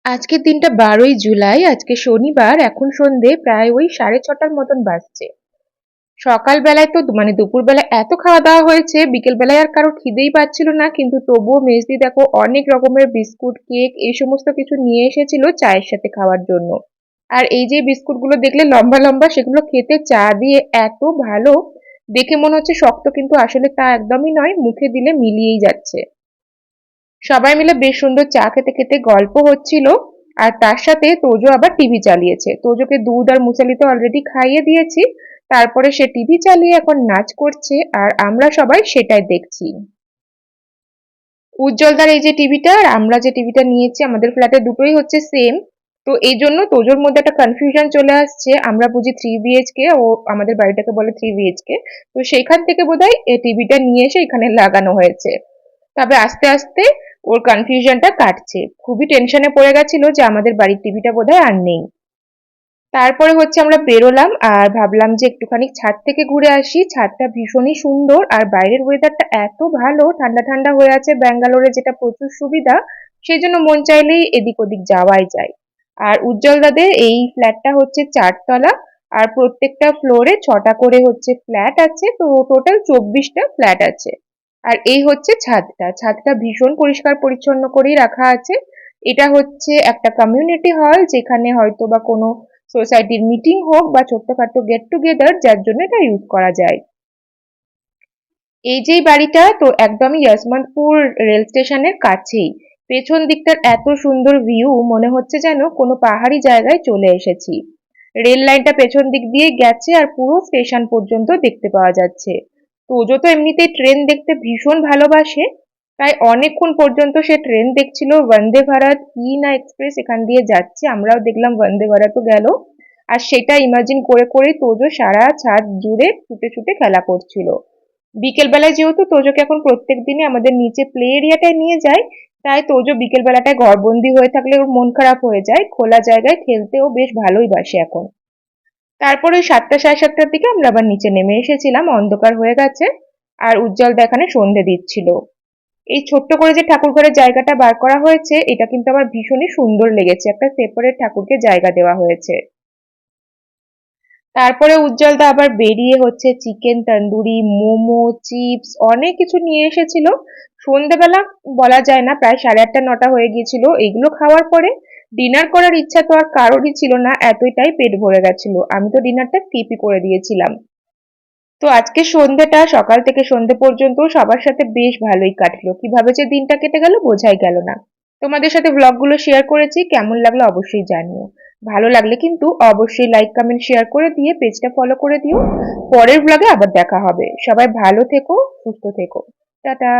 আজকের দিনটা 12ই জুলাই। আজকে শনিবার। এখন সন্ধে প্রায় ওই 6:30টার মতন বাজছে। সকালবেলায় তো মানে দুপুরবেলা এত খাওয়া দাওয়া হয়েছে, বিকেলবেলায় আর কারো খিদেই পাচ্ছিল না, কিন্তু তবুও মেজদি দেখো অনেক রকমের বিস্কুট, কেক এই সমস্ত কিছু নিয়ে এসেছিল চায়ের সাথে খাওয়ার জন্য। আর এই যে বিস্কুটগুলো দেখলে লম্বা লম্বা, সেগুলো খেতে চা দিয়ে এত ভালো, দেখে মনে হচ্ছে শক্ত, কিন্তু আসলে তা একদমই নয়, মুখে দিলে মিলিয়েই যাচ্ছে। সবাই মিলে বেশ সুন্দর চা খেতে খেতে গল্প হচ্ছিল। আর তার সাথে তোজো আবার টিভি চালিয়েছে। তোজোকে দুধ আর মুসালি তো অলরেডি খাইয়ে দিয়েছি। তারপরে সে টিভি চালিয়ে এখন নাচ করছে, আর আমরা সবাই সেটাই দেখছি। উজ্জ্বলদার এই যে টিভিটা আর আমরা যে টিভিটা নিয়েছি, আমাদের ফ্ল্যাটে দুটোই হচ্ছে সেম। তো এই জন্য তোজোর মধ্যে একটা কনফিউশন চলে আসছে, আমরা বুঝি 3 BHK, ও আমাদের বাড়িটাকে বলে 3 BHK। তো সেইখান থেকে বোধহয় এই টিভিটা নিয়ে এসে এখানে লাগানো হয়েছে। তবে আস্তে আস্তে ওর কনফিউশনটা কাটছে। খুবই টেনশনে পড়ে গেছিল যে আমাদের বাড়ির টিভিটা বোধহয় আর নেই। তারপরে হচ্ছে আমরা বেরোলাম আর ভাবলাম যে একটুখানি ছাদ থেকে ঘুরে আসি। ছাদটা ভীষণই সুন্দর, আর বাইরের ওয়েদারটা এত ভালো, ঠান্ডা ঠান্ডা হয়ে আছে ব্যাঙ্গালোরে, যেটা প্রচুর সুবিধা। সেই জন্য মন চাইলেই এদিক ওদিক যাওয়াই যায়। আর উজ্জ্বল দাদের এই ফ্ল্যাটটা হচ্ছে 4 তলা, আর প্রত্যেকটা ফ্লোরে 6টা করে হচ্ছে ফ্ল্যাট আছে, তো টোটাল 24টা ফ্ল্যাট আছে। আর এই হচ্ছে ছাদটা। ছাদটা ভীষণ পরিষ্কার পরিচ্ছন্ন করেই রাখা আছে। এটা হচ্ছে একটা কমিউনিটি হল, যেখানে হয়তো বা কোনো সোসাইটির মিটিং হোক বা ছোট্টখাট্টো গেট টুগেদার, যার জন্য এটা ইউজ করা যায়। এই যে বাড়িটা তো একদমই ইয়াশমন্তপুর রেল স্টেশনের কাছেই। পেছন দিকটার এত সুন্দর ভিউ, মনে হচ্ছে যেন কোনো পাহাড়ি জায়গায় চলে এসেছি। রেল লাইনটা পেছন দিক দিয়ে গেছে আর পুরো স্টেশন পর্যন্ত দেখতে পাওয়া যাচ্ছে। তোজো তো এমনিতেই ট্রেন দেখতে ভীষণ ভালোবাসে, তাই অনেকক্ষণ পর্যন্ত সে ট্রেন দেখছিল। বন্দে ভারত কি না এক্সপ্রেস এখান দিয়ে যাচ্ছে, আমরাও দেখলাম বন্দে ভারতও গেল। আর সেটা ইমাজিন করে করেই তোজো সারা ছাদ জুড়ে ছুটে ছুটে খেলা করছিল। বিকেল বেলায় যেহেতু তোজোকে এখন প্রত্যেক দিনই আমাদের নিচে প্লে এরিয়াটায় নিয়ে যায়, তাই তোজো বিকেল বেলাটায় ঘরবন্দি হয়ে থাকলে ওর মন খারাপ হয়ে যায়, খোলা জায়গায় খেলতেও বেশ ভালোই বাসে এখন। তারপরে 7টা সাড়ে 7টার দিকে আমরা আবার নিচে নেমে এসেছিলাম, অন্ধকার হয়ে গেছে। আর উজ্জ্বল এখানে সন্ধে দিচ্ছিল। এই ছোট্ট করে যে ঠাকুর ঘরের জায়গাটা বার করা হয়েছে, এটা কিন্তু আমার ভীষণই সুন্দর লেগেছে, একটা সেপারেট ঠাকুরকে জায়গা দেওয়া হয়েছে। তারপরে উজ্জ্বলদা আবার বেরিয়ে হচ্ছে চিকেন তন্দুরি, মোমো, চিপস অনেক কিছু নিয়ে এসেছিল। সন্ধেবেলা বলা যায় না, প্রায় 8:30 9টা হয়ে গিয়েছিল। এগুলো খাওয়ার পরে ডিনার করার ইচ্ছা তো আর কারোরই ছিল না, এতটাই পেট ভরে গেছিল। আমি তো ডিনারটা স্কিপই করে দিয়েছিলাম। তো আজকে সন্ধ্যেটা সকাল থেকে সন্ধ্যে পর্যন্ত সবার সাথে বেশ ভালোই কাটলো। কিভাবে যে দিনটা কেটে গেল বোঝাই গেল না। তোমাদের সাথে ব্লগগুলো শেয়ার করেছি, কেমন লাগলো অবশ্যই জানিও। ভালো লাগলে কিন্তু অবশ্যই লাইক কমেন্ট শেয়ার করে দিয়ে পেজটা ফলো করে দিও। পরের ব্লগে আবার দেখা হবে। সবাই ভালো থেকো, সুস্থ থেকো। টাটা।